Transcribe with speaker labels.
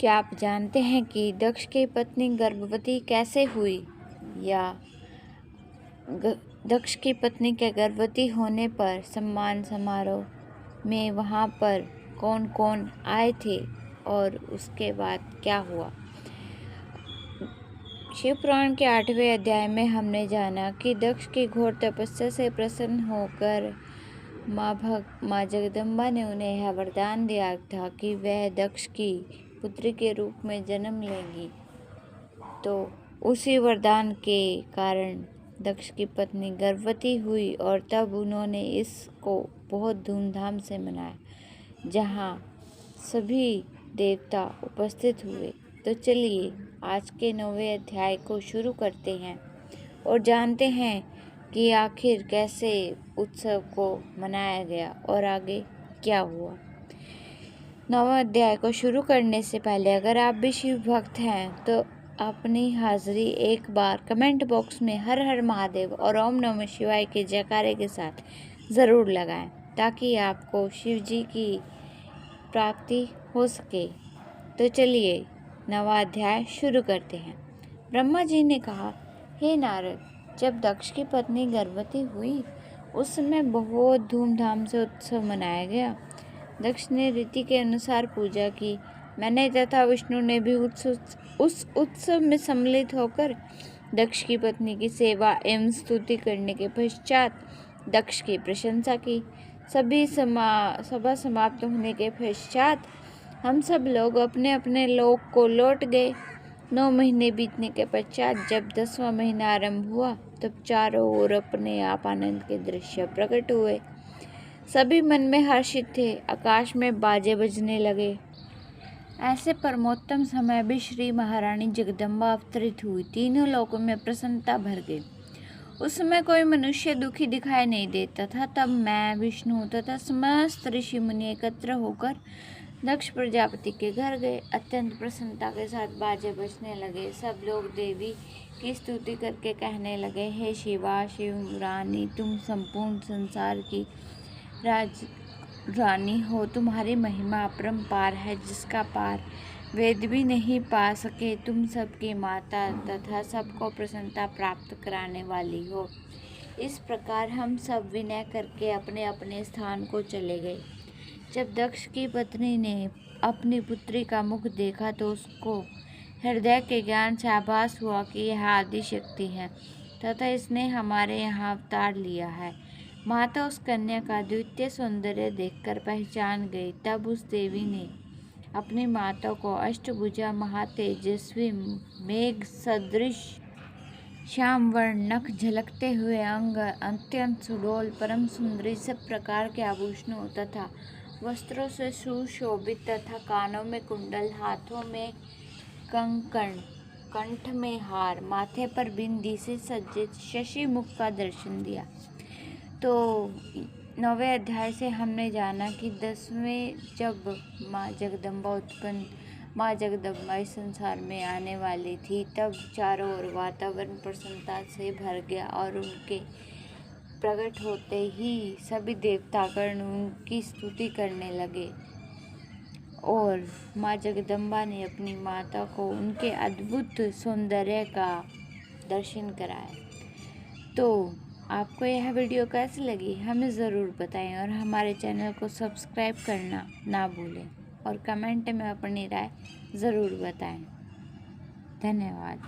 Speaker 1: क्या आप जानते हैं कि दक्ष की पत्नी गर्भवती कैसे हुई? या दक्ष की पत्नी के गर्भवती होने पर सम्मान समारोह में वहां पर कौन कौन आए थे और उसके बाद क्या हुआ? शिव पुराण के 8वें अध्याय में हमने जाना कि दक्ष की घोर तपस्या से प्रसन्न होकर माँ जगदम्बा ने उन्हें यह वरदान दिया था कि वह दक्ष की पुत्री के रूप में जन्म लेंगी। तो उसी वरदान के कारण दक्ष की पत्नी गर्भवती हुई और तब उन्होंने इसको बहुत धूमधाम से मनाया, जहाँ सभी देवता उपस्थित हुए। तो चलिए आज के 9वें अध्याय को शुरू करते हैं और जानते हैं कि आखिर कैसे उत्सव को मनाया गया और आगे क्या हुआ। 9वां अध्याय को शुरू करने से पहले अगर आप भी शिव भक्त हैं तो अपनी हाजिरी एक बार कमेंट बॉक्स में हर हर महादेव और ओम नमः शिवाय के जयकारे के साथ ज़रूर लगाएं, ताकि आपको शिव जी की प्राप्ति हो सके। तो चलिए 9वां अध्याय शुरू करते हैं। ब्रह्मा जी ने कहा, हे नारद, जब दक्ष की पत्नी गर्भवती हुई उस समय बहुत धूमधाम से उत्सव मनाया गया। दक्ष ने रीति के अनुसार पूजा की। मैंने तथा विष्णु ने भी उस उत्सव में सम्मिलित होकर दक्ष की पत्नी की सेवा एवं स्तुति करने के पश्चात दक्ष की प्रशंसा की। सभी सभा समाप्त होने के पश्चात हम सब लोग अपने अपने लोक को लौट गए। 9 महीने बीतने के पश्चात जब 10वां महीना आरंभ हुआ तब चारों ओर अपने आप आनंद के दृश्य प्रकट हुए। सभी मन में हर्षित थे। आकाश में बाजे बजने लगे। ऐसे परमोत्तम समय भी श्री महारानी जगदम्बा अवतरित हुई। तीनों लोकों में प्रसन्नता भर गई। उस समय कोई मनुष्य दुखी दिखाई नहीं देता था। तब मैं, विष्णु तथा समस्त ऋषि मुनि एकत्र होकर दक्ष प्रजापति के घर गए। अत्यंत प्रसन्नता के साथ बाजे बजने लगे। सब लोग देवी की स्तुति करके कहने लगे, हे शिवा, शिव रानी, तुम संपूर्ण संसार की रानी हो। तुम्हारी महिमा अपरंपार है, जिसका पार वेद भी नहीं पा सके। तुम सबकी माता तथा सबको प्रसन्नता प्राप्त कराने वाली हो। इस प्रकार हम सब विनय करके अपने अपने स्थान को चले गए। जब दक्ष की पत्नी ने अपनी पुत्री का मुख देखा तो उसको हृदय के ज्ञान से आभास हुआ कि यह आदि शक्ति है तथा इसने हमारे यहाँ अवतार लिया है। माता उस कन्या का द्वितीय सौंदर्य देखकर पहचान गई। तब उस देवी ने अपनी माता को अष्टभुजा, महातेजस्वी, मेघ सदृश, श्याम वर्ण, नख झलकते हुए अंग, अत्यंत सुडौल, परम सुंदरी, सब प्रकार के आभूषणों तथा वस्त्रों से सुशोभित तथा कानों में कुंडल, हाथों में कंकण, कंठ में हार, माथे पर बिंदी से सज्जित शशि मुख का दर्शन दिया। तो 9वें अध्याय से हमने जाना कि 10वें जब माँ जगदम्बा इस संसार में आने वाली थी तब चारों ओर वातावरण प्रसन्नता से भर गया और उनके प्रकट होते ही सभी देवतागण उनकी स्तुति करने लगे और माँ जगदम्बा ने अपनी माता को उनके अद्भुत सौंदर्य का दर्शन कराया। तो आपको यह वीडियो कैसी लगी हमें ज़रूर बताएं और हमारे चैनल को सब्सक्राइब करना ना भूलें और कमेंट में अपनी राय ज़रूर बताएं। धन्यवाद।